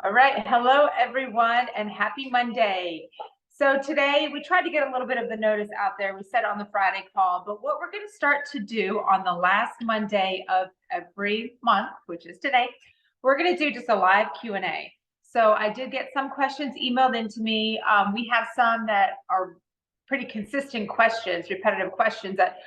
All right. Hello, everyone, and happy Monday. So today we tried to get a little bit of the notice out there. We said on the Friday call, but what we're going to start to do on the last Monday of every month, which is today, we're going to do just a live Q&A. So I did get some questions emailed into me. We have some that are pretty consistent questions, repetitive questions that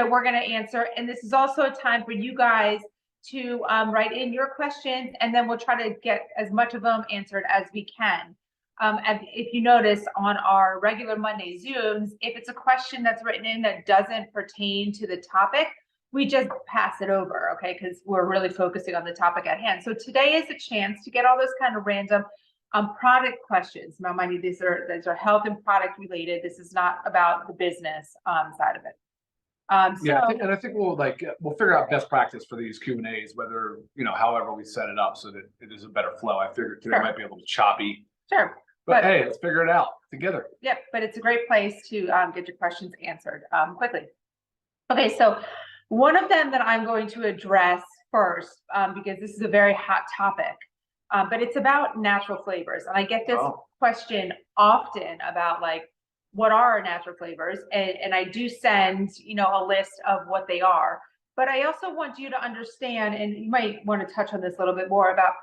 we're going to answer. And this is also a time for you guys to write in your questions, and then we'll try to get as much of them answered as we can. And if you notice on our regular Monday Zooms, if it's a question that's written in that doesn't pertain to the topic, we just pass it over, okay? Because we're really focusing on the topic at hand. So today is a chance to get all those kind of random product questions. Now, mind you, these are health and product related. This is not about the business side of it. I think we'll figure out best practice for these Q&As, whether, however we set it up so that it is a better flow. I figured today might be a little choppy. Sure. But hey, let's figure it out together. Yep, but it's a great place to get your questions answered quickly. Okay, so one of them that I'm going to address first, because this is a very hot topic, but it's about natural flavors. And I get this question often about what are natural flavors? And I do send, a list of what they are. But I also want you to understand, and you might want to touch on this a little bit more about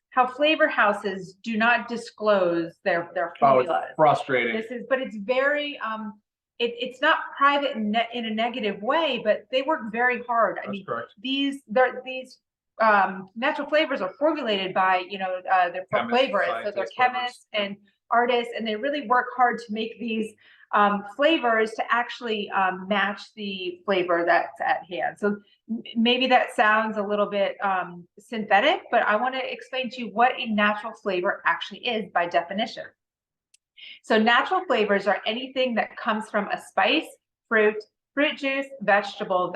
how flavor houses do not disclose their formulas. Oh, it's frustrating. But it's very, it's not private in a negative way, but they work very hard. That's correct. These natural flavors are formulated by, their flavorists, so they're chemists and artists, and they really work hard to make these flavors to actually match the flavor that's at hand. So maybe that sounds a little bit synthetic, but I want to explain to you what a natural flavor actually is by definition. So natural flavors are anything that comes from a spice, fruit juice, vegetable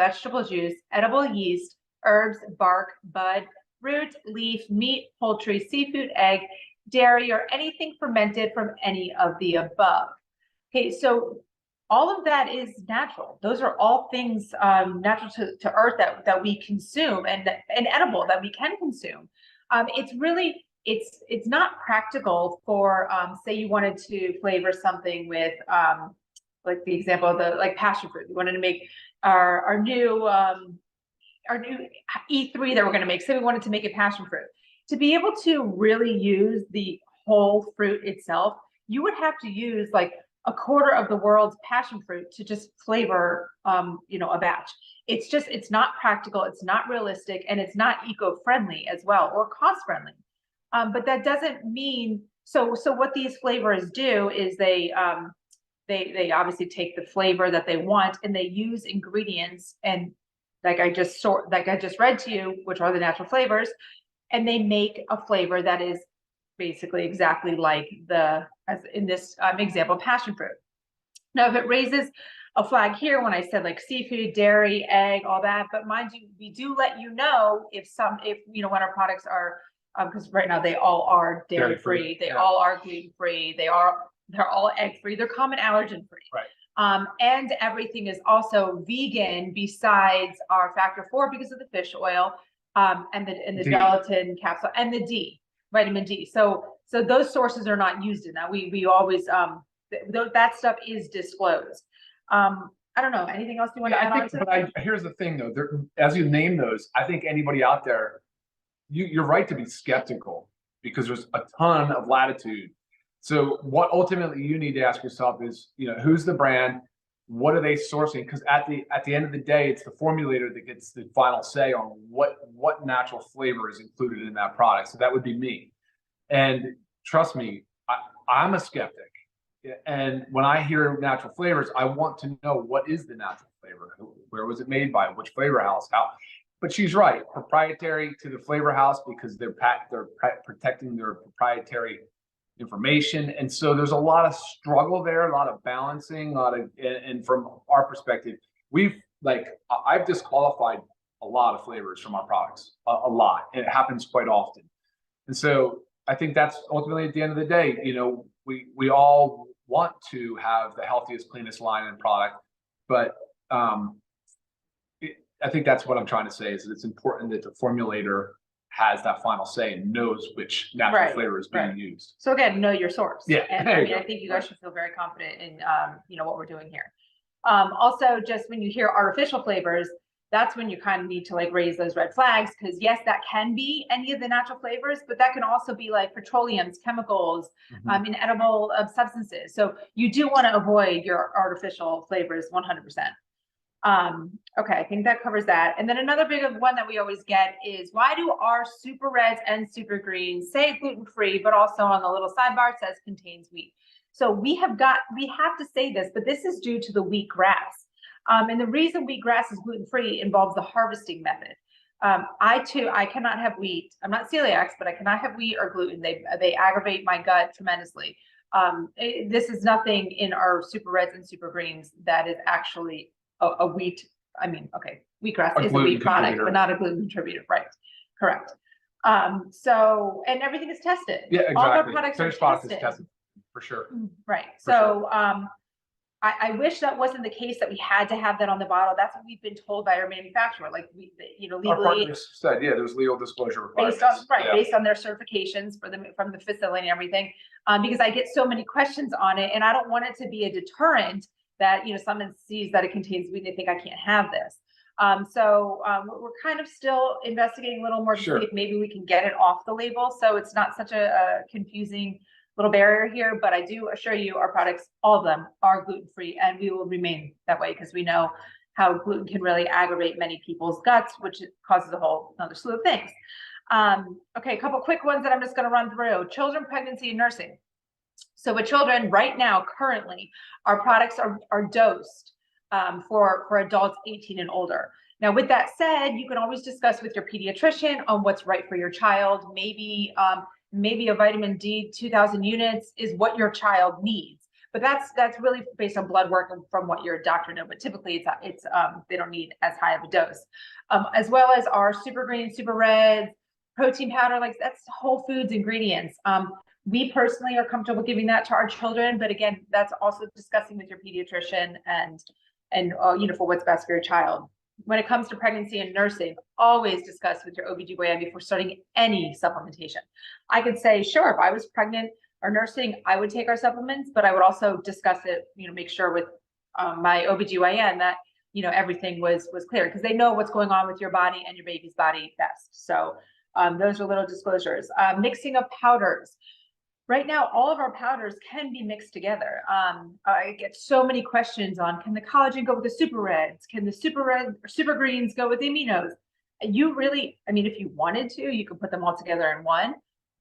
juice, edible yeast, herbs, bark, bud, root, leaf, meat, poultry, seafood, egg, dairy, or anything fermented from any of the above. Okay, so all of that is natural. Those are all things natural to earth that we consume and edible that we can consume. It's not practical for say you wanted to flavor something with like the example of the passion fruit. We wanted to make our new E3 that we're going to make. Say we wanted to make it passion fruit. To be able to really use the whole fruit itself, you would have to use a quarter of the world's passion fruit to just flavor, a batch. It's not practical, it's not realistic, and it's not eco-friendly as well, or cost-friendly. But that doesn't mean, so what these flavors do is they obviously take the flavor that they want, and they use ingredients, and like I just read to you, which are the natural flavors, and they make a flavor that is basically exactly like as in this example, passion fruit. Now, if it raises a flag here when I said seafood, dairy, egg, all that, but mind you, we do let you know if when our products are, because right now they all are dairy free, they all are gluten free, they're all egg free, they're common allergen free. Right. And everything is also vegan besides our factor 4 because of the fish oil. And the gelatin capsule and the vitamin D. So those sources are not used in that. We always that stuff is disclosed. I don't know. Anything else you want to add on to that? Here's the thing though. As you name those, I think anybody out there, you're right to be skeptical because there's a ton of latitude. So what ultimately you need to ask yourself is, who's the brand? What are they sourcing? Because at the end of the day, it's the formulator that gets the final say on what natural flavor is included in that product. So that would be me. And trust me, I'm a skeptic. And when I hear natural flavors, I want to know what is the natural flavor? Where was it made by? Which flavor house? How? But she's right, proprietary to the flavor house because they're protecting their proprietary information. And so there's a lot of struggle there, a lot of balancing, and from our perspective, I've disqualified a lot of flavors from our products, a lot, and it happens quite often. And so I think that's ultimately at the end of the day, we all want to have the healthiest, cleanest line and product, but I think that's what I'm trying to say is that it's important that the formulator has that final say and knows which natural Right, flavor is being right. used. So again, know your source. Yeah, And there I you mean, go. I think you guys should feel very confident in, what we're doing here. Also, just when you hear artificial flavors, that's when you kind of need to like raise those red flags, because yes, that can be any of the natural flavors, but that can also be like petroleums, chemicals, inedible substances. So you do want to avoid your artificial flavors 100%. Okay, I think that covers that. And then another big one that we always get is, why do our super reds and super greens say gluten-free, but also on the little sidebar says contains wheat? So we have to say this, but this is due to the wheatgrass. And the reason wheatgrass is gluten-free involves the harvesting method. I cannot have wheat. I'm not celiac, but I cannot have wheat or gluten. They aggravate my gut tremendously. This is nothing in our super reds and super greens that is actually a wheat. I mean, okay, wheatgrass is a wheat product, but not a gluten contributor, right? Correct. So, and everything is tested. Yeah, exactly. All of our products Finished are product tested. is tested for sure. Right. For So, I wish that wasn't the case, that we had to have that on the bottle. That's what we've been told by our manufacturer. Like Our legally partners said, yeah, there's legal disclosure requirements. based on their certifications from the facility and everything. Because I get so many questions on it, and I don't want it to be a deterrent that someone sees that it contains wheat, they think I can't have this. We're kind of still investigating a little more to see if maybe we can get it off the label, so it's not such a confusing little barrier here. But I do assure you, our products, all of them, are gluten-free, and we will remain that way, because we know how gluten can really aggravate many people's guts, which causes a whole another slew of things. Okay, a couple quick ones that I'm just going to run through. Children, pregnancy, and nursing. So with children right now, currently, our products are dosed for adults 18 and older. Now, with that said, you can always discuss with your pediatrician on what's right for your child. Maybe a vitamin D 2,000 units is what your child needs, but that's really based on blood work and from what your doctor knows. But typically, it's they don't need as high of a dose, as well as our super green, super reds, protein powder. Like, that's whole foods ingredients. We personally are comfortable giving that to our children, but again, that's also discussing with your pediatrician and for what's best for your child. When it comes to pregnancy and nursing, always discuss with your OBGYN before starting any supplementation. I could say, sure, if I was pregnant or nursing, I would take our supplements, but I would also discuss it, make sure with my OBGYN that, everything was clear, because they know what's going on with your body and your baby's body best. So those are little disclosures. Mixing of powders. Right now, all of our powders can be mixed together. I get so many questions on, can the collagen go with the super reds? Can the super greens go with the aminos? You really, if you wanted to, you could put them all together in one.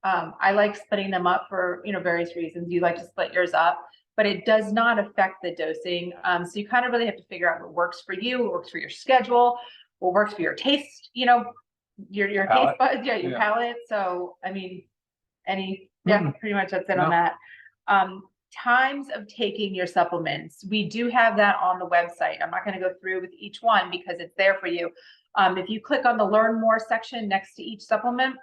I like splitting them up for, various reasons. You like to split yours up, but it does not affect the dosing. So you kind of really have to figure out what works for you, what works for your schedule, what works for your taste, your taste buds, your palate. So, pretty much that's it on that. Times of taking your supplements. We do have that on the website. I'm not going to go through with each one because it's there for you. If you click on the Learn More section next to each supplement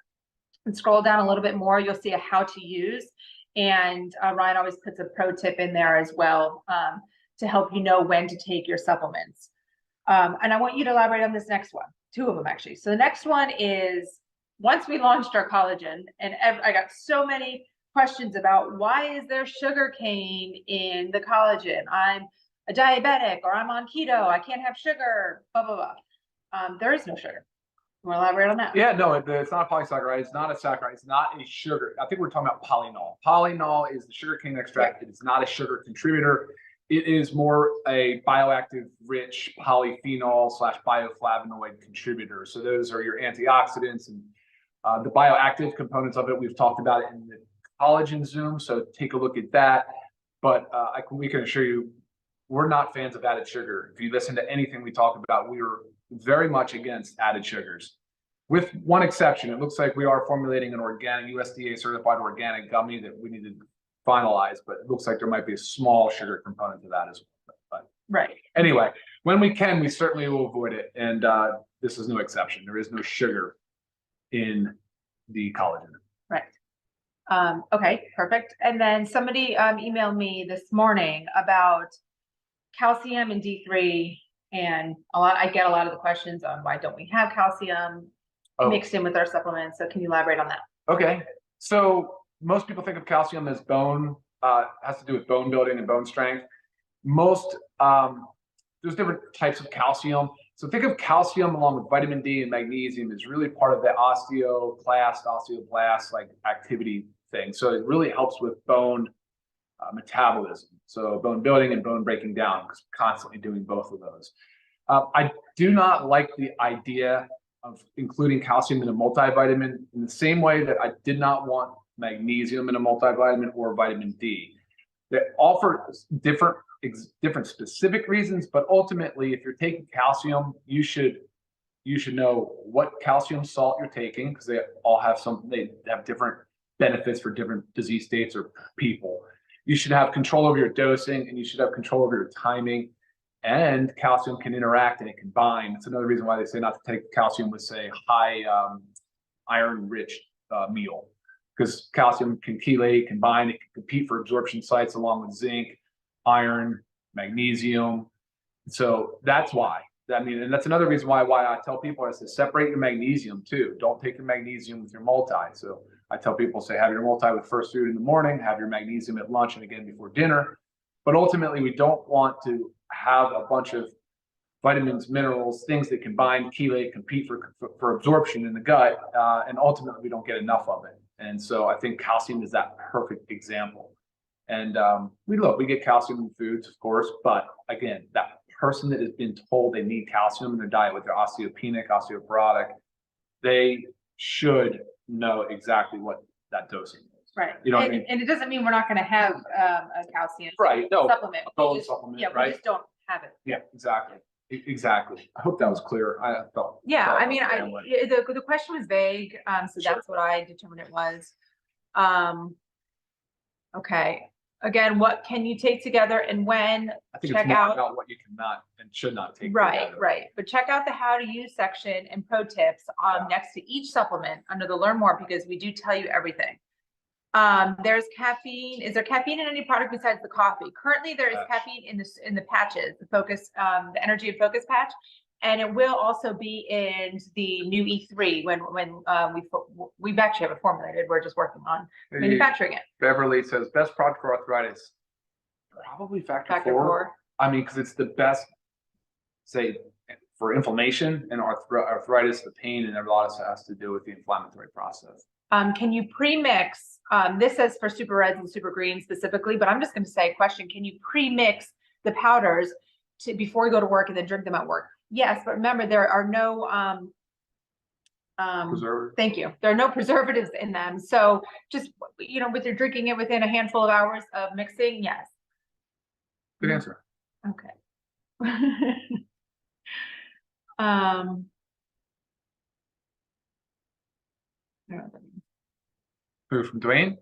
and scroll down a little bit more, you'll see a how to use. And Ryan always puts a pro tip in there as well to help you know when to take your supplements. And I want you to elaborate on this next one, two of them actually. So the next one is, once we launched our collagen, and I got so many questions about, why is there sugar cane in the collagen? I'm a diabetic, or I'm on keto, I can't have sugar, blah, blah, blah. There is no sugar. You want to elaborate on that? Yeah, no, it's not a polysaccharide. It's not a saccharide. It's not a sugar. I think we're talking about polynol. Polynol is the sugarcane extract. It is not a sugar contributor. It is more a bioactive rich polyphenol / bioflavonoid contributor. So those are your antioxidants and the bioactive components of it. We've talked about it in the collagen Zoom, so take a look at that. But we can assure you, we're not fans of added sugar. If you listen to anything we talk about, we are very much against added sugars. With one exception, it looks like we are formulating an organic, USDA certified organic gummy that we need to finalize, but it looks like there might be a small sugar component to that as well. But right. Anyway, when we can, we certainly will avoid it. And this is no exception. There is no sugar in the collagen. Right. Okay, perfect. And then somebody emailed me this morning about calcium and D3, and I get a lot of the questions on, why don't we have calcium? Oh. mixed in with our supplements. So can you elaborate on that? Okay, so most people think of calcium as bone, has to do with bone building and bone strength. Most, there's different types of calcium. So think of calcium along with vitamin D and magnesium is really part of the osteoblast like activity thing. So it really helps with bone metabolism. So bone building and bone breaking down, because we're constantly doing both of those. I do not like the idea of including calcium in a multivitamin in the same way that I did not want magnesium in a multivitamin or vitamin D. They offer different specific reasons, but ultimately, if you're taking calcium, you should know what calcium salt you're taking, because they all have they have different benefits for different disease states or people. You should have control over your dosing, and you should have control over your timing. And calcium can interact and it can bind. It's another reason why they say not to take calcium with, say, high iron-rich meal, because calcium can chelate, can bind, it can compete for absorption sites along with zinc, iron, magnesium. So that's why. I mean, and that's another reason why I tell people is to separate your magnesium too. Don't take your magnesium with your multi. So I tell people, say, have your multi with first food in the morning, have your magnesium at lunch and again before dinner. But ultimately, we don't want to have a bunch of vitamins, minerals, things that can bind, chelate, compete for absorption in the gut, and ultimately we don't get enough of it. And so I think calcium is that perfect example. And we get calcium in foods, of course, but again, that person that has been told they need calcium in their diet, with their osteopenic, osteoporotic, they should know exactly what that dosing is. Right. You know what I mean? And it doesn't mean we're not going to have a calcium supplement. Bone supplement, yeah, right? We just don't have it. Yeah, exactly. Exactly. I hope that was clear. I felt. Yeah, I mean, the question was vague, so Sure. that's what I determined it was. Okay. Again, what can you take together and when? I think check it's more out about what you cannot and should not take right, together. right. But check out the how to use section and pro tips next to each supplement under the learn more, because we do tell you everything. There's caffeine. Is there caffeine in any product besides the coffee? Currently, there is caffeine in the patches, the focus, the energy and focus patch, and it will also be in the new E3 when we've actually have it formulated. We're just working on manufacturing it. Beverly says best product for arthritis, probably factor 4. I mean, because it's the best, say, for inflammation and arthritis, the pain, and a lot of it has to do with the inflammatory process. Can you pre-mix? This says for super reds and super greens specifically, but I'm just going to say question. Can you pre-mix the powders before you go to work and then drink them at work? Yes, but remember there are no preservatives. Thank you. There are no preservatives in them. So just, with your drinking it within a handful of hours of mixing, yes. Good answer. Okay. From Dwayne,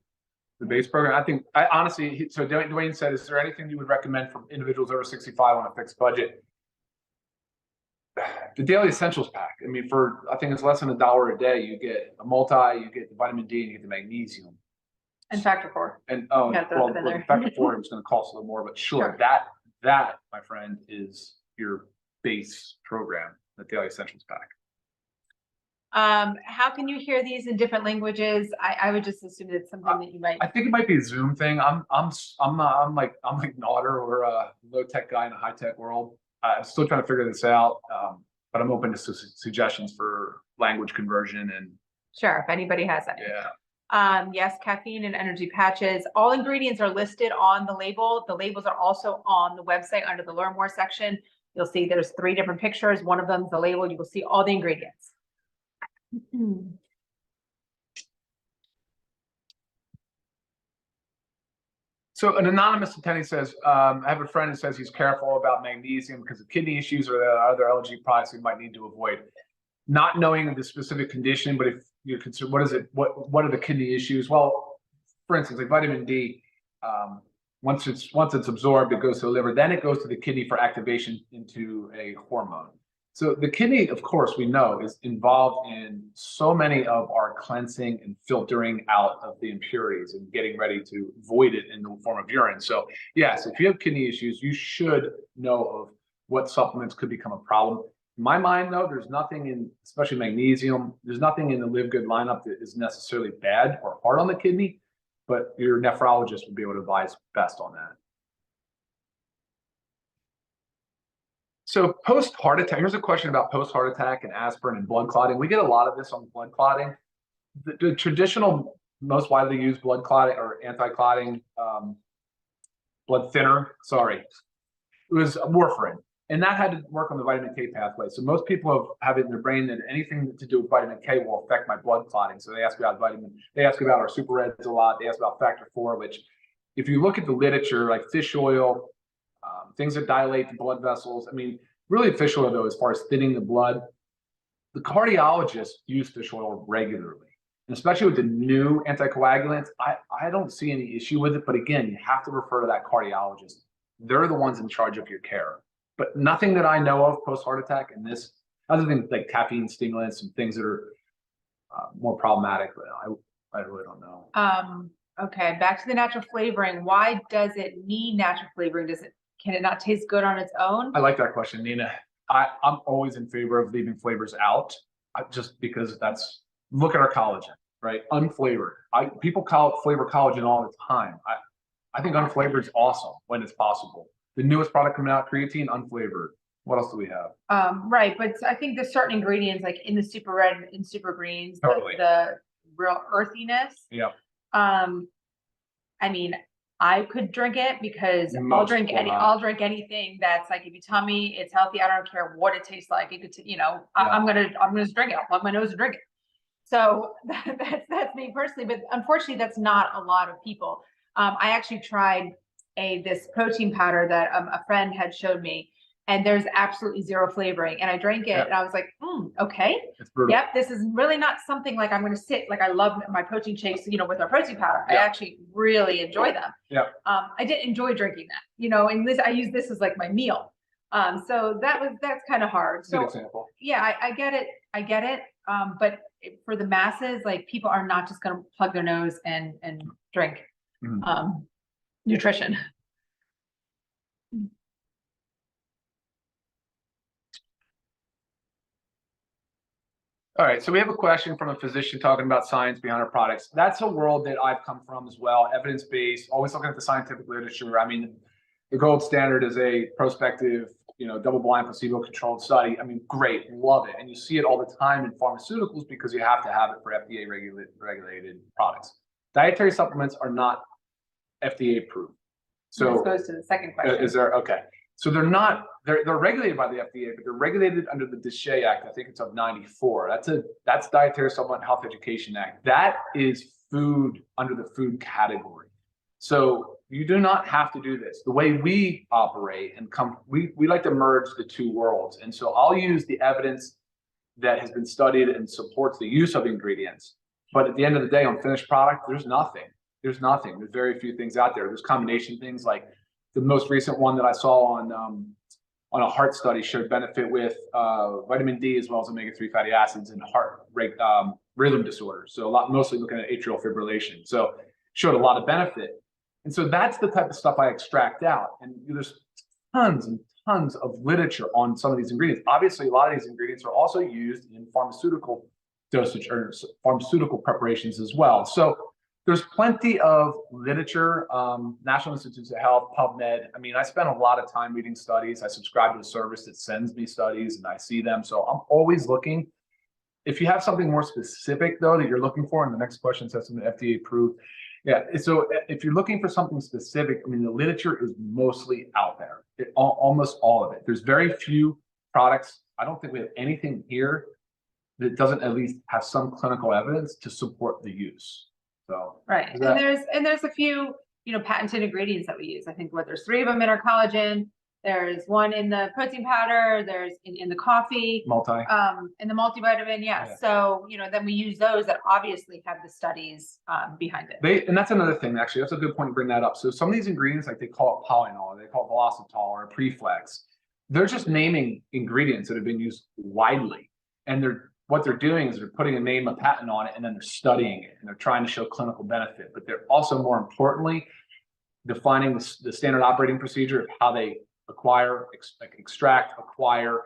the base program. I honestly, so Dwayne said, is there anything you would recommend for individuals over 65 on a fixed budget? The daily essentials pack. I mean, I think it's less than $1 a day. You get a multi, you get the vitamin D, and you get the magnesium. And factor 4. And factor 4 is going to cost a little more, but sure. That, my friend, is your base program, the daily essentials pack. How can you hear these in different languages? I would just assume it's something that you might. I think it might be a Zoom thing. I'm like Nodder, or a low tech guy in a high tech world. I'm still trying to figure this out, but I'm open to suggestions for language conversion and. Sure, if anybody has any. Yeah. Yes, caffeine and energy patches. All ingredients are listed on the label. The labels are also on the website under the Learn More section. You'll see there's 3 different pictures. One of them is the label. You will see all the ingredients. So an anonymous attendee says, I have a friend who says he's careful about magnesium because of kidney issues or the other allergy products he might need to avoid. Not knowing the specific condition, but if you're concerned, what is it? What are the kidney issues? Well, for instance, like vitamin D, once it's absorbed, it goes to the liver, then it goes to the kidney for activation into a hormone. So the kidney, of course, we know is involved in so many of our cleansing and filtering out of the impurities and getting ready to void it in the form of urine. So yes, if you have kidney issues, you should know of what supplements could become a problem. In my mind, though, there's nothing in, especially magnesium, there's nothing in the LiveGood lineup that is necessarily bad or hard on the kidney, but your nephrologist would be able to advise best on that. So post-heart attack, here's a question about post-heart attack and aspirin and blood clotting. We get a lot of this on blood clotting. The traditional, most widely used blood clotting or anti-clotting blood thinner, sorry, it was warfarin. And that had to work on the vitamin K pathway. So most people have it in their brain that anything to do with vitamin K will affect my blood clotting. So they ask about they ask about our super reds a lot. They ask about factor 4, which if you look at the literature, like fish oil, things that dilate the blood vessels. I mean, really fish oil though, as far as thinning the blood, the cardiologists use fish oil regularly. And especially with the new anticoagulants, I don't see any issue with it. But again, you have to refer to that cardiologist. They're the ones in charge of your care. But nothing that I know of post-heart attack and this, other than like caffeine stimulants and things that are more problematic, but I really don't know. Okay, back to the natural flavoring. Why does it need natural flavoring? Can it not taste good on its own? I like that question, Nina. I'm always in favor of leaving flavors out, just because look at our collagen, right? Unflavored. People flavor collagen all the time. I think unflavored is awesome when it's possible. The newest product coming out, creatine, unflavored. What else do we have? Right, but I think there's certain ingredients like in the super red and super greens, Totally. the real earthiness. Yeah. I mean, I could drink it because I'll drink anything that's like, if you tell me it's healthy, I don't care what it tastes like. It could, I'm gonna just drink it. I'll plug my nose and drink it. So that's me personally, but unfortunately, that's not a lot of people. I actually tried this protein powder that a friend had showed me, and there's absolutely zero flavoring. And I drank it, and I was like, okay, yep, this is really not something like I'm going to sit. Like I love my protein shakes, with our protein powder. I actually really enjoy them. Yeah. I didn't enjoy drinking that, and I use this as like my meal. So that's kind of hard. So good example. Yeah, I get it. But for the masses, like people are not just going to plug their nose and drink nutrition. All right, so we have a question from a physician talking about science behind our products. That's a world that I've come from as well, evidence-based, always looking at the scientific literature. I mean, the gold standard is a prospective, double-blind, placebo-controlled study. I mean, great, love it. And you see it all the time in pharmaceuticals because you have to have it for FDA regulated products. Dietary supplements are not FDA approved. So this goes to the second question. Okay. So they're regulated by the FDA, but they're regulated under the DSHEA Act. I think it's of 94. That's Dietary Supplement Health Education Act. That is food under the food category. So you do not have to do this. The way we operate we like to merge the two worlds. And so I'll use the evidence that has been studied and supports the use of ingredients. But at the end of the day, on finished product, there's nothing. There's very few things out there. There's combination things like the most recent one that I saw on a heart study showed benefit with vitamin D as well as omega-3 fatty acids in heart rate rhythm disorders. So mostly looking at atrial fibrillation. So showed a lot of benefit. And so that's the type of stuff I extract out. And there's tons and tons of literature on some of these ingredients. Obviously, a lot of these ingredients are also used in pharmaceutical dosage or pharmaceutical preparations as well. So there's plenty of literature, National Institutes of Health, PubMed. I mean, I spend a lot of time reading studies. I subscribe to a service that sends me studies and I see them. So I'm always looking. If you have something more specific, though, that you're looking for, and the next question says something FDA approved. Yeah, so if you're looking for something specific, I mean, the literature is mostly out there, almost all of it. There's very few products. I don't think we have anything here that doesn't at least have some clinical evidence to support the use. So right, and there's a few patented ingredients that we use. I think there's 3 of them in our collagen. There's one in the protein powder. There's in the coffee. In the multivitamin. Yeah. So then we use those that obviously have the studies behind it. And that's another thing. Actually, that's a good point to bring that up. So some of these ingredients, like they call it Polynol, they call it Velocitol or Preflex. They're just naming ingredients that have been used widely, and what they're doing is they're putting a patent on it, and then they're studying it, and they're trying to show clinical benefit. But they're also, more importantly, defining the standard operating procedure of how they extract, acquire,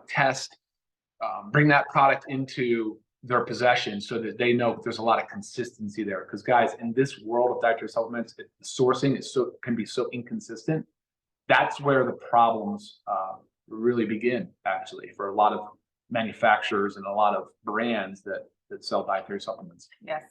test, bring that product into their possession so that they know there's a lot of consistency there. Because guys, in this world of dietary supplements, sourcing can be so inconsistent. That's where the problems really begin, actually, for a lot of manufacturers and a lot of brands that sell dietary supplements. Yes.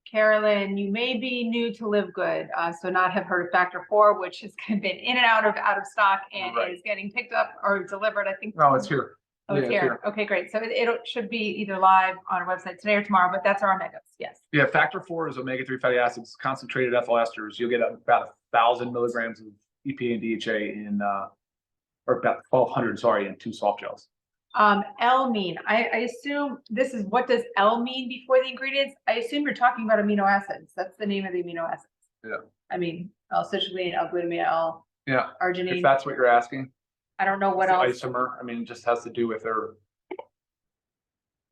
Carolyn, you may be new to LiveGood, so not have heard of Factor 4, which has been in and out of stock and is getting picked up or delivered, I think. No, it's here. Oh, it's here. Okay, great. So it should be either live on our website today or tomorrow, but that's our omegas. Yes. Yeah, Factor 4 is omega-3 fatty acids, concentrated ethyl esters. You'll get about 1,000 milligrams of EPA and DHA in, or about 1,200, sorry, in 2 soft gels. L-mean. I assume this is, what does L mean before the ingredients? I assume you're talking about amino acids. That's the name of the amino acids. Yeah. I mean, L-citrulline, L-glutamine, L-arginine. If that's what you're asking. I don't know what else. Isomer. I mean, it just has to do with their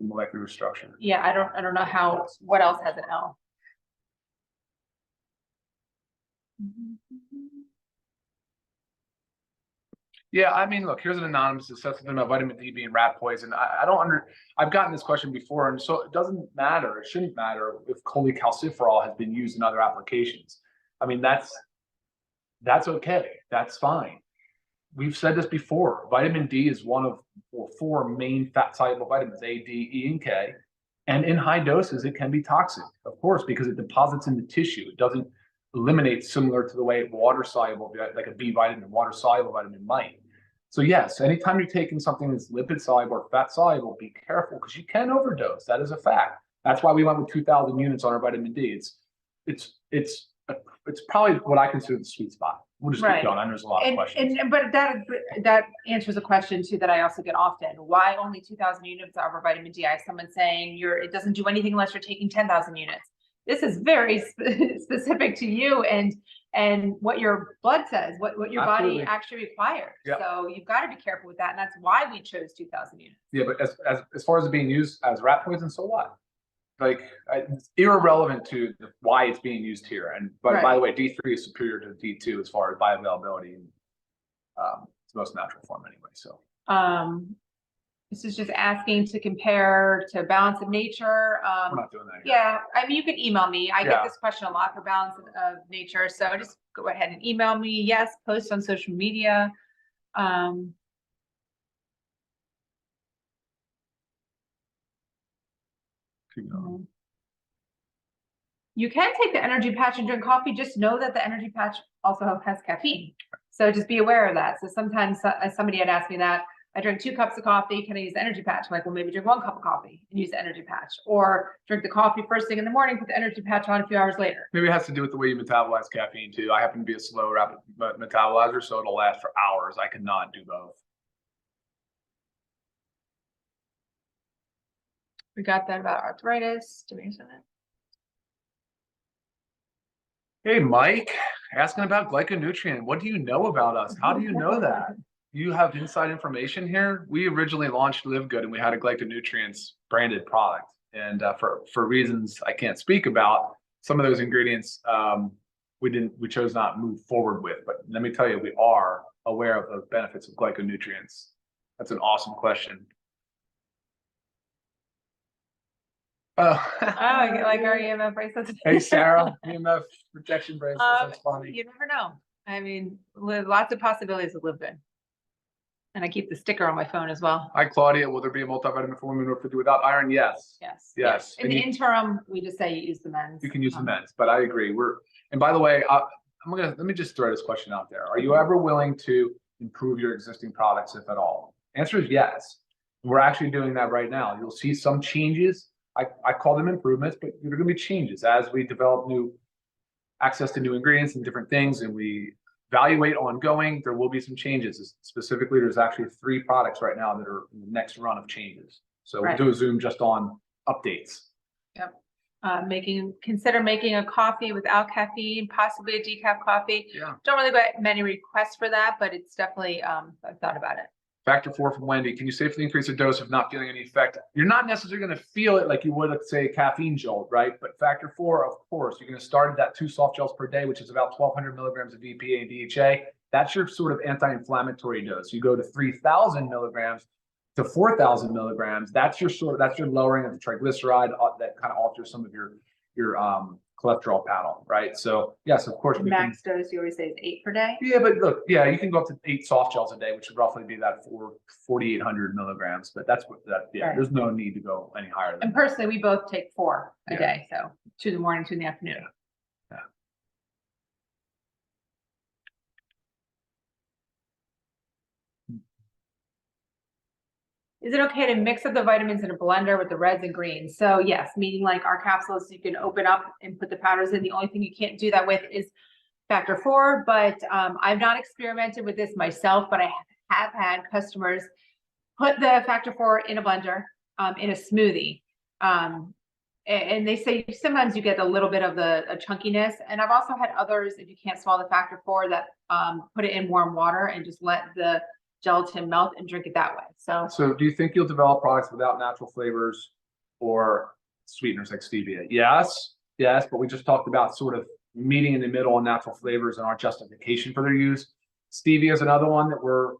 molecular structure. Yeah, I don't know what else has an L. Yeah, I mean, look, here's an anonymous that says something about vitamin D being rat poison. I've gotten this question before, and so it doesn't matter. It shouldn't matter if cholecalciferol has been used in other applications. I mean, that's okay. That's fine. We've said this before. Vitamin D is one of 4 main fat-soluble vitamins, A, D, E, and K. And in high doses, it can be toxic, of course, because it deposits in the tissue. It doesn't eliminate similar to the way water-soluble, like a B vitamin, water-soluble vitamin might. So yes, anytime you're taking something that's lipid-soluble or fat-soluble, be careful because you can overdose. That is a fact. That's why we went with 2,000 units on our vitamin D. It's probably what I consider the sweet spot. We'll just keep going. I know there's a lot of questions. But that answers a question too that I also get often. Why only 2,000 units of our vitamin D? I have someone saying it doesn't do anything unless you're taking 10,000 units. This is very specific to you and what your blood says, what your body actually requires. Yep. So you've got to be careful with that, and that's why we chose 2,000 units. Yeah, but as far as it being used as rat poison, so what? Like, it's irrelevant to why it's being used here. And by the way, D3 is superior to D2 as far as bioavailability. And, it's the most natural form anyway. So this is just asking to compare to Balance of Nature. We're not doing that here. Yeah, I mean, you can email me. I get this question a lot for Balance of Nature. So just go ahead and email me. Yes, post on social media. You can take the energy patch and drink coffee. Just know that the energy patch also has caffeine. So just be aware of that. So sometimes somebody had asked me that. I drink 2 cups of coffee. Can I use the energy patch? I'm like, well, maybe drink 1 cup of coffee and use the energy patch. Or drink the coffee first thing in the morning, put the energy patch on a few hours later. Maybe it has to do with the way you metabolize caffeine too. I happen to be a slow, rapid metabolizer, so it'll last for hours. I cannot do both. We got that about arthritis. Do we use that? Hey, Mike, asking about glyconutrient. What do you know about us? How do you know that? You have inside information here. We originally launched LiveGood and we had a glyconutrients branded product. And for reasons I can't speak about, some of those ingredients we chose not to move forward with. But let me tell you, we are aware of the benefits of glyconutrients. That's an awesome question. Oh, I like our EMF bracelets. Hey, Sarah, EMF protection bracelets. That's funny. You never know. I mean, lots of possibilities of LiveGood. And I keep the sticker on my phone as well. Hi, Claudia. Will there be a multivitamin for women or for without iron? Yes. Yes. Yes. In the interim, we just say you use the men's. You can use the men's, but I agree. And by the way, let me just throw this question out there. Are you ever willing to improve your existing products, if at all? Answer is yes. We're actually doing that right now. You'll see some changes. I call them improvements, but there are going to be changes as we develop new access to new ingredients and different things, and we evaluate ongoing. There will be some changes. Specifically, there's actually 3 products right now that are in the next run of changes. So we'll do a Zoom just on updates. Yep. Consider making a coffee without caffeine, possibly a decaf coffee. Yeah. Don't really get many requests for that, but it's definitely I've thought about it. Factor 4 from Wendy. Can you safely increase the dose if not feeling any effect? You're not necessarily going to feel it like you would, let's say, a caffeine jolt, right? But Factor 4, of course, you're going to start at that 2 soft gels per day, which is about 1,200 milligrams of EPA and DHA. That's your sort of anti-inflammatory dose. You go to 3,000 milligrams to 4,000 milligrams. That's your lowering of the triglyceride that kind of alters some of your cholesterol panel, right? So yes, of course. Max dose you always say is 8 per day. Yeah, but look, yeah, you can go up to 8 soft gels a day, which would roughly be that 4,800 milligrams. But that's what that. Yeah, Right. There's no need to go any higher than. And personally, we both take 4 a day, so 2 in the morning, 2 in the afternoon. Yeah. Is it okay to mix up the vitamins in a blender with the reds and greens? So yes, meaning like our capsules, you can open up and put the powders in. The only thing you can't do that with is factor 4, but I've not experimented with this myself, but I have had customers put the factor 4 in a blender, in a smoothie. And they say sometimes you get a little bit of a chunkiness. And I've also had others, if you can't swallow the factor 4, that put it in warm water and just let the gelatin melt and drink it that way. So do you think you'll develop products without natural flavors or sweeteners like stevia? Yes, but we just talked about sort of meeting in the middle on natural flavors and our justification for their use. Stevia is another one that we're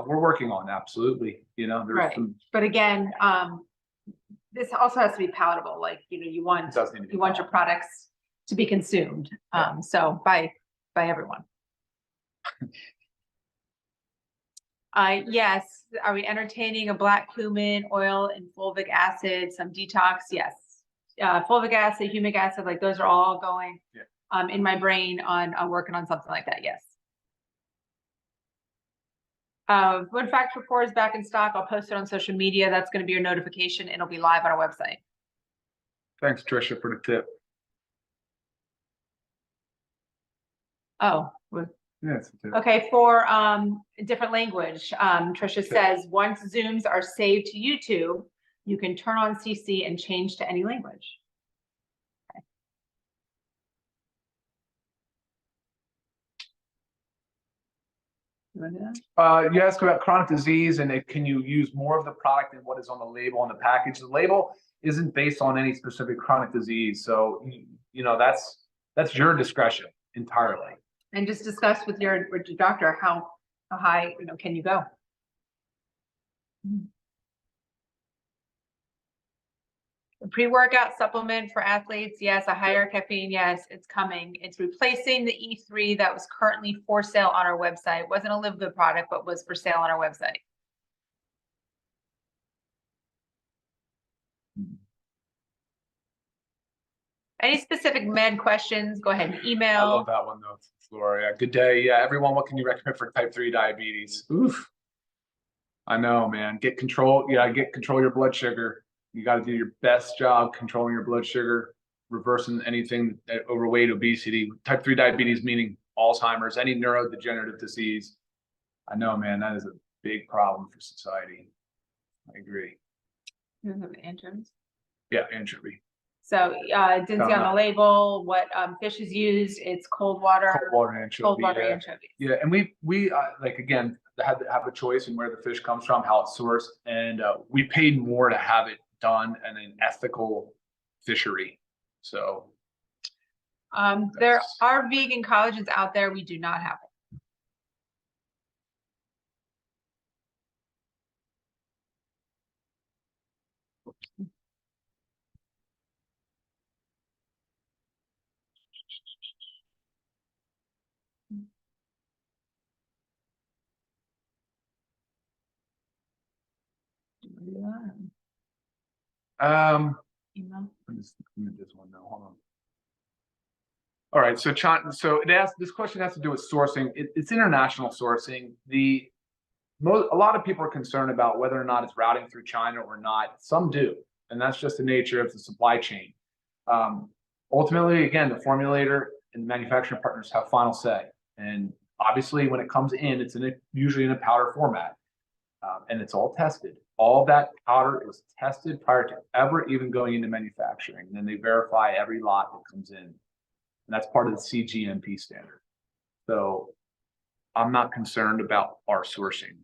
working on. Absolutely. Right. But again, this also has to be palatable. Like, you want your products to be consumed. So by everyone. Yes. Are we entertaining a black cumin oil and fulvic acid, some detox? Yes. Fulvic acid, humic acid, like those are all going in my brain on working on something like that. Yes. When Factor 4 is back in stock, I'll post it on social media. That's going to be your notification. It'll be live on our website. Thanks, Tricia, for the tip. Oh, yes. Okay. For different language, Tricia says once Zooms are saved to YouTube, you can turn on CC and change to any language. Okay. You asked about chronic disease and can you use more of the product than what is on the label on the package. The label isn't based on any specific chronic disease, so that's your discretion entirely. And just discuss with your doctor how high can you go. A pre-workout supplement for athletes, yes. A higher caffeine, yes, it's coming. It's replacing the E3 that was currently for sale on our website. It wasn't a LiveGood product, but was for sale on our website. Any specific med questions, go ahead and email. I love that one though, Gloria. Good day. Yeah, everyone, what can you recommend for type 3 diabetes? Oof. I know, man. Get control of your blood sugar. You got to do your best job controlling your blood sugar, reversing anything overweight, obesity, type 3 diabetes, meaning Alzheimer's, any neurodegenerative disease. I know, man, that is a big problem for society. I agree. You have anchovies? Yeah, anchovy. So didn't see on the label what fish is used. It's cold water anchovy. Cold water anchovies. Yeah, and we like again had to have a choice in where the fish comes from, how it's sourced, and we paid more to have it done in an ethical fishery. So there are vegan collagens out there. We do not have it. Let me this one now. Hold on. All right, so this question has to do with sourcing. It's international sourcing. A lot of people are concerned about whether or not it's routing through China or not. Some do, and that's just the nature of the supply chain. Ultimately, again, the formulator and manufacturing partners have final say. And obviously, when it comes in, it's usually in a powder format, and it's all tested. All that powder is tested prior to ever even going into manufacturing. And then they verify every lot that comes in. And that's part of the CGMP standard. So I'm not concerned about our sourcing.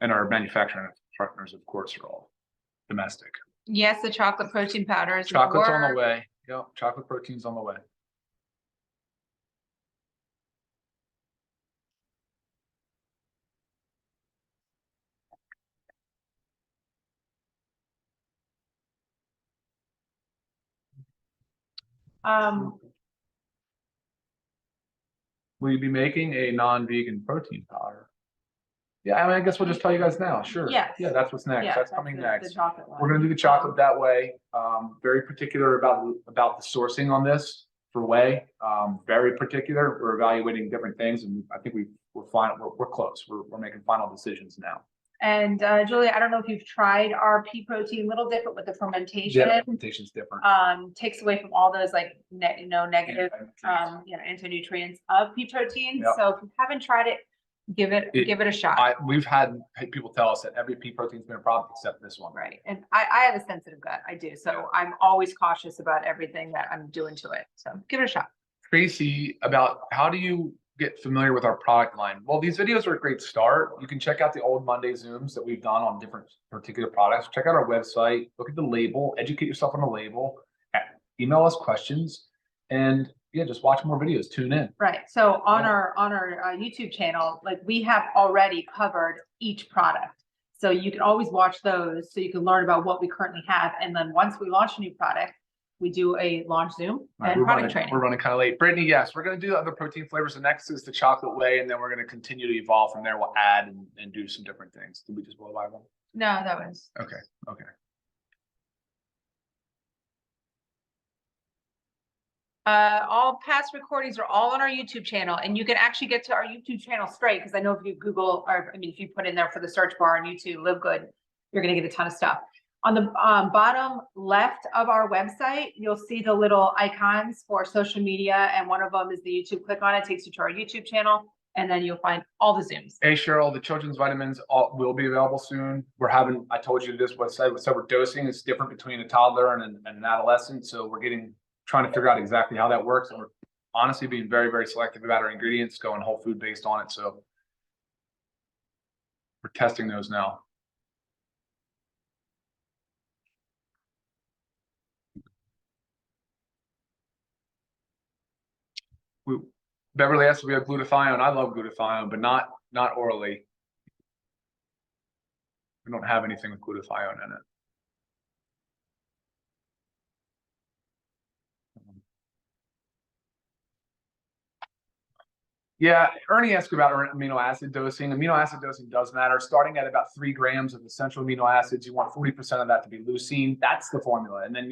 And our manufacturing partners, of course, are all domestic. Yes, the chocolate protein powders. Chocolate's on the way. Yep, chocolate protein's on the way. Will you be making a non-vegan protein powder? Yeah, I mean, I guess we'll just tell you guys now. Sure. Yes. Yeah, that's what's next. Yeah, That's coming the next. chocolate one. We're gonna do the chocolate that way. Very particular about the sourcing on this for whey. Very particular. We're evaluating different things, and I think we're fine. We're close. We're making final decisions now. And Julia, I don't know if you've tried our pea protein, a little different with the fermentation. Yeah, fermentation's different. Takes away from all those like negative anti-nutrients of pea protein. Yep. So if you haven't tried it, give it a shot. We've had people tell us that every pea protein's been a problem except this one. Right. And I have a sensitive gut. I do. So I'm always cautious about everything that I'm doing to it. So give it a shot. Tracy, about how do you get familiar with our product line? Well, these videos are a great start. You can check out the old Monday Zooms that we've done on different particular products. Check out our website, look at the label, educate yourself on the label, email us questions, and yeah, just watch more videos, tune in. Right. So on our YouTube channel, like we have already covered each product. So you can always watch those so you can learn about what we currently have. And then once we launch a new product, we do a launch Zoom and product training. We're running kind of late. Brittany, yes, we're going to do other protein flavors. The next is the chocolate whey, and then we're going to continue to evolve from there. We'll add and do some different things. Did we just blow by one? No, that was. Okay. Okay. All past recordings are all on our YouTube channel, and you can actually get to our YouTube channel straight, because I know if you Google, or I mean, if you put in there for the search bar on YouTube, LiveGood, you're going to get a ton of stuff. On the bottom left of our website, you'll see the little icons for social media, and one of them is the YouTube. Click on it, takes you to our YouTube channel, and then you'll find all the Zooms. Hey, Cheryl, the children's vitamins will be available soon. I told you this, what we're dosing is different between a toddler and an adolescent. So we're trying to figure out exactly how that works. And we're honestly being very, very selective about our ingredients, going whole food based on it. So we're testing those now. Beverly asked if we have glutathione. I love glutathione, but not orally. We don't have anything with glutathione in it. Yeah, Ernie asked about amino acid dosing. Amino acid dosing does matter. Starting at about 3 grams of essential amino acids, you want 40% of that to be leucine. That's the formula, and then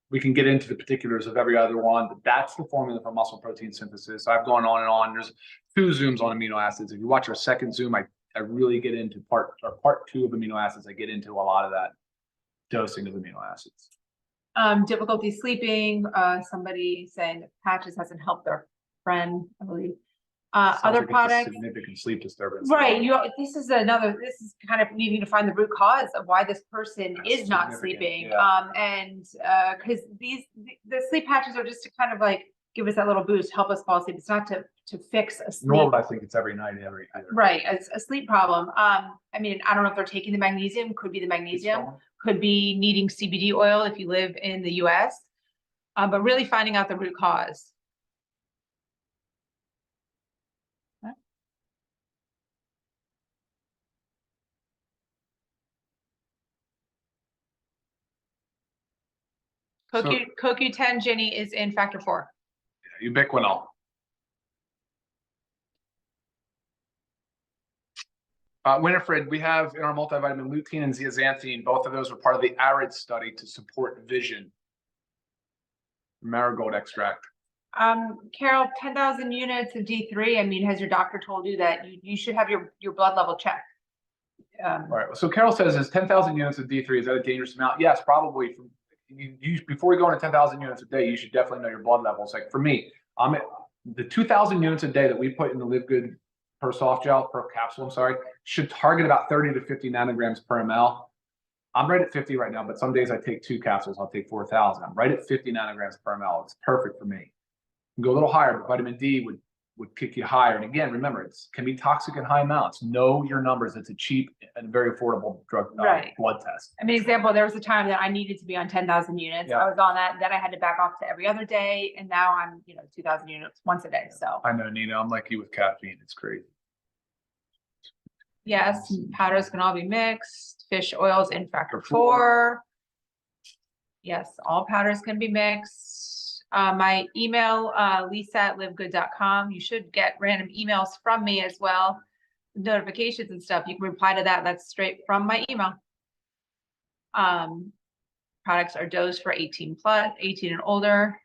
we can get into the particulars of every other one, but that's the formula for muscle protein synthesis. I've gone on and on. There's 2 Zooms on amino acids. If you watch our second Zoom, I really get into part 2 of amino acids. I get into a lot of that dosing of amino acids. Difficulty sleeping. Somebody saying that patches hasn't helped their friend, I believe. Other products, significant sleep disturbance. Right. This is kind of needing to find the root cause of why this person is not sleeping. Yeah. Because the sleep patches are just to kind of like give us that little boost, help us fall asleep. It's not to fix a sleep. Nor would I think it's every night, right, a sleep problem. I mean, I don't know if they're taking the magnesium. Could be the magnesium. Could be needing CBD oil if you live in the US. But really finding out the root cause. CoQ10, Ginny, is in factor 4. Yeah, ubiquinol. Winifred, we have in our multivitamin lutein and zeaxanthin. Both of those were part of the ARID study to support vision. Marigold extract. Carol, 10,000 units of D3. I mean, has your doctor told you that you should have your blood level checked? All right. So Carol says, is 10,000 units of D3, is that a dangerous amount? Yes, probably. Before you go into 10,000 units a day, you should definitely know your blood levels. Like for me, I'm at the 2,000 units a day that we put in the LiveGood per soft gel, per capsule, I'm sorry, should target about 30 to 50 nanograms per ml. I'm right at 50 right now, but some days I take 2 capsules. I'll take 4,000. I'm right at 50 nanograms per ml. It's perfect for me. Go a little higher, but vitamin D would kick you higher. And again, remember, it can be toxic in high amounts. Know your numbers. It's a cheap and very affordable drug blood test. I mean, example, there was a time that I needed to be on 10,000 units. Yeah. I was on that. Then I had to back off to every other day. And now I'm, 2,000 units once a day. So I know, Nina, I'm like you with caffeine. It's crazy. Yes, powders can all be mixed. Fish oils in factor 4. Yes, all powders can be mixed. My email, lisa@livegood.com. You should get random emails from me as well, notifications and stuff. You can reply to that. That's straight from my email. Products are dosed for 18 and older.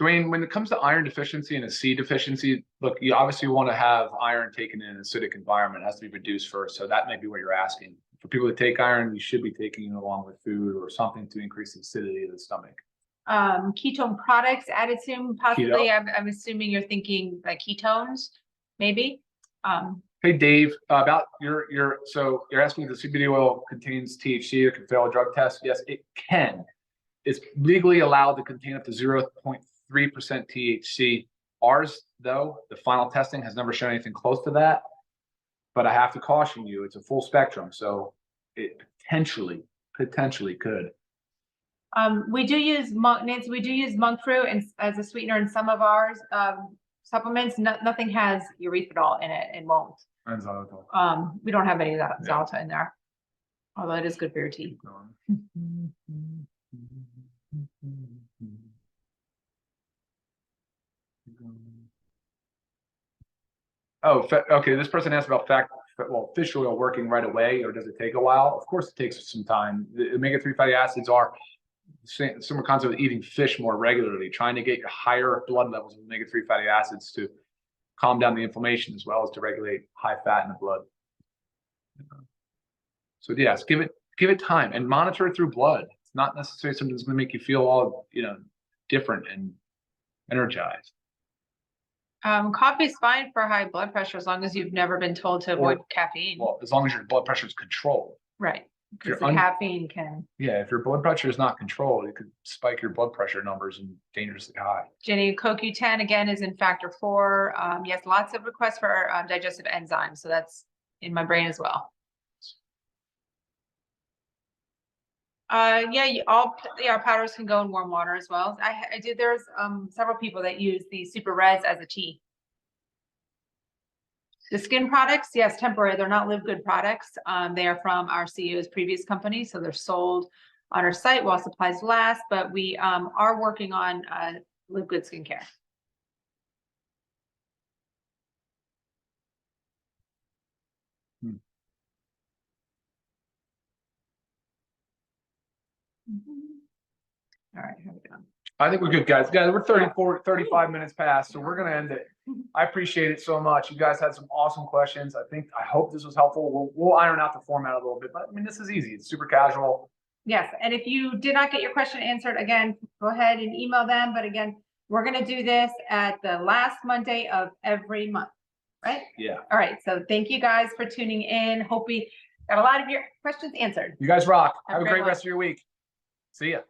Dwayne, when it comes to iron deficiency and a C deficiency, look, you obviously want to have iron taken in an acidic environment. It has to be reduced first. So that may be what you're asking. For people that take iron, you should be taking it along with food or something to increase the acidity of the stomach. Ketone products added soon, possibly. Keto. I'm assuming you're thinking like ketones, maybe. Hey, Dave, about so you're asking if the CBD oil contains THC or can fail a drug test? Yes, it can. It's legally allowed to contain up to 0.3% THC. Ours, though, the final testing has never shown anything close to that. But I have to caution you, it's a full spectrum, so it potentially could. We do use Nancy, we do use monk fruit as a sweetener in some of ours supplements. Nothing has erythritol in it and won't. And xylitol. We don't have any of that xylitol in there, although it is good for your teeth. Oh, okay. This person asked about fish oil working right away, or does it take a while? Of course, it takes some time. The omega-3 fatty acids are similar concept of eating fish more regularly, trying to get your higher blood levels of omega-3 fatty acids to calm down the inflammation as well as to regulate high fat in the blood. So yes, give it time and monitor it through blood. It's not necessarily something that's going to make you feel all different and energized. Coffee is fine for high blood pressure as long as you've never been told to avoid caffeine. Well, as long as your blood pressure is controlled. Right. Because the caffeine can. Yeah, if your blood pressure is not controlled, it could spike your blood pressure numbers and dangerously high. Jenny, CoQ10 again is in factor 4. Yes, lots of requests for digestive enzymes, so that's in my brain as well. Yeah, powders can go in warm water as well. I did. There's several people that use the Super Res as a tea. The skin products, yes, temporary. They're not LiveGood products. They are from our CEO's previous company, so they're sold on our site while supplies last. But we are working on LiveGood skincare. All right, here we go. I think we're good, guys. We're 35 minutes past, so we're going to end it. I appreciate it so much. You guys had some awesome questions. I hope this was helpful. We'll iron out the format a little bit, but I mean, this is easy. It's super casual. Yes, and if you did not get your question answered, again, go ahead and email them. But again, we're going to do this at the last Monday of every month, right? Yeah. All right, so thank you guys for tuning in. Hope we got a lot of your questions answered. You guys rock. Have a great rest of your week. See ya.